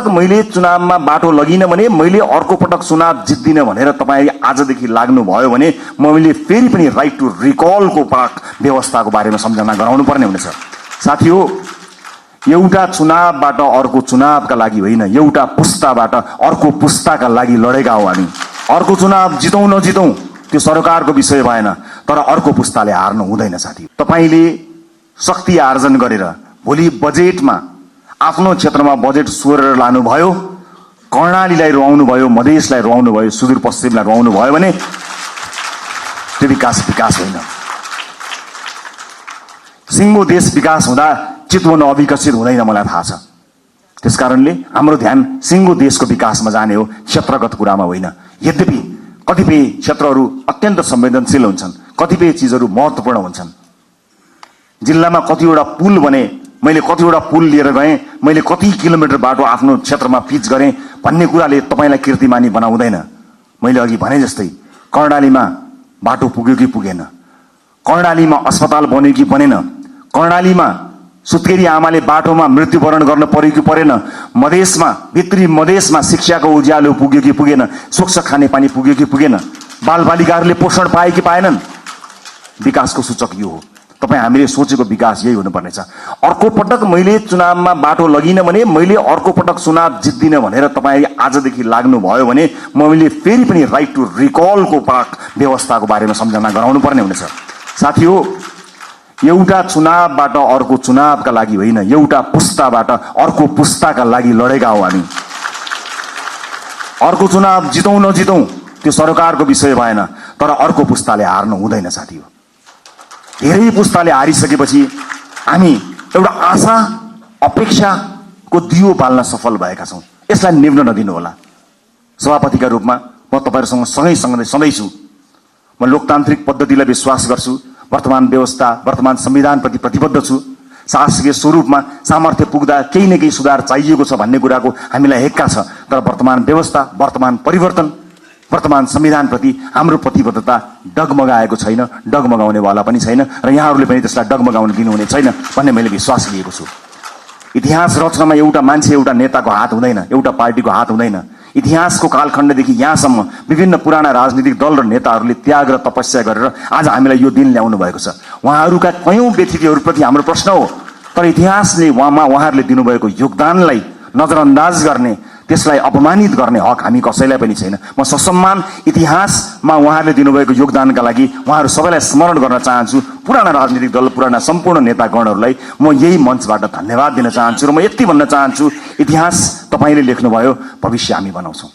मैले चुनावमा बाटो लगिन भने, मैले अर्को पटक चुनाव जित्दिन भनेर तपाईँ आजदेखि लाग्नुभयो भने मैले फेरि पनि राइट टु रिकलको व्यवस्थाको बारेमा सम्झना गराउनु पर्ने हुनेछ। साथीहो, एउटा चुनावबाट अर्को चुनावका लागि होइन, एउटा पुस्ताबाट अर्को पुस्ताका लागि लडेका हौ हामी। अर्को चुनाव जितौँ नजितौँ त्यो सरकारको विषय भएन, तर अर्को पुस्ताले हार्नु हुँदैन साथी। तपाईँले शक्ति आर्जन गरेर भोलि बजेटमा आफ्नो क्षेत्रमा बजेट सोरेर लानुभयो, कर्णालीलाई रुवाउनु भयो, मधेसलाई रुवाउनु भयो, सुदूरपश्चिमलाई रुवाउनु भयो भने त्यो विकास होइन। सिङ्गो देश विकास हुँदा चितवन अविकसित हुँदैन, मलाई थाहा छ। त्यसकारणले हाम्रो ध्यान सिङ्गो देशको विकासमा जाने हो, क्षेत्रगत कुरामा होइन। यद्यपि कतिपय क्षेत्रहरू अत्यन्त संवेदनशील हुन्छन्, कतिपय चिजहरू महत्त्वपूर्ण हुन्छन्। जिल्लामा कतिवटा पुल बने, मैले कतिवटा पुल लिएर गएँ, मैले कति किलोमिटर बाटो आफ्नो क्षेत्रमा पिच गरेँ भन्ने कुराले तपाईँलाई कीर्तिमानी बनाउँदैन। मैले अघि भने जस्तै कर्णालीमा बाटो पुग्यो कि पुगेन, कर्णालीमा अस्पताल बन्यो कि बनेन, कर्णालीमा सुत्केरी आमाले बाटोमा मृत्युवरण गर्न पर्यो कि परेन, मधेसमा भित्री मधेसमा शिक्षाको उज्यालो पुग्यो कि पुगेन, स्वच्छ खानेपानी पुग्यो कि पुगेन, बालबालिकाहरूले पोषण पाए कि पाएनन्। विकासको सूचक यो हो। तपाईँ हामीले सोचेको विकास यही हुनुपर्नेछ। अर्को पटक मैले चुनावमा बाटो लगिन भने, मैले अर्को पटक चुनाव जित्दिन भनेर तपाईँ आजदेखि लाग्नुभयो भने मैले फेरि पनि राइट टु रिकलको व्यवस्थाको बारेमा सम्झना गराउनु पर्ने हुनेछ। साथीहो, एउटा चुनावबाट अर्को चुनावका लागि होइन, एउटा पुस्ताबाट अर्को पुस्ताका लागि लडेका हौ हामी। अर्को चुनाव जितौँ नजितौँ त्यो सरकारको विषय भएन, तर अर्को पुस्ताले हार्नु हुँदैन साथीहो। धेरै पुस्ताले हारिसकेपछि हामी एउटा आशा अपेक्षाको दियो बाल्न सफल भएका छौँ। यसलाई निभ्न नदिनु होला। सभापतिका रूपमा म तपाईँहरूसँग सधैँ छु। म लोकतान्त्रिक पद्धतिलाई विश्वास गर्छु, वर्तमान व्यवस्था वर्तमान संविधानप्रति प्रतिबद्ध छु। शासकीय स्वरूपमा सामर्थ्य पुग्दा केही न केही सुधार चाहिएको छ भन्ने कुराको हामीलाई हेक्का छ, तर वर्तमान व्यवस्था, वर्तमान परिवर्तन, वर्तमान संविधानप्रति हाम्रो प्रतिबद्धता डगमगाएको छैन, डगमगाउनेवाला पनि छैन र यहाँहरूले पनि त्यसलाई डगमगाउन दिनुहुने छैन भन्ने मैले विश्वास लिएको छु। इतिहास रचनामा एउटा मान्छे, एउटा नेताको हात हुँदैन, एउटा पार्टीको हात हुँदैन। इतिहासको कालखण्डदेखि यहाँसम्म विभिन्न पुराना राजनीतिक दल र नेताहरूले त्याग र तपस्या गरेर आज हामीलाई यो दिन ल्याउनु भएको छ। उहाँहरूका कयौं व्यक्तित्वहरूप्रति हाम्रो प्रश्न हो, तर इतिहासले उहाँहरूले दिनुभएको योगदानलाई नजरअन्दाज गर्ने, त्यसलाई अपमानित गर्ने हक हामी कसैलाई पनि छैन। म ससम्मान इतिहासमा उहाँहरूले दिनुभएको योगदानका लागि उहाँहरू सबैलाई स्मरण गर्न चाहन्छु। पुराना राजनीतिक दल, पुराना सम्पूर्ण नेतागणहरूलाई म यही मञ्चबाट धन्यवाद दिन चाहन्छु र म यति भन्न चाहन्छु, इतिहास तपाईँले लेख्नुभयो, भविष्य हामी बनाउँछौँ।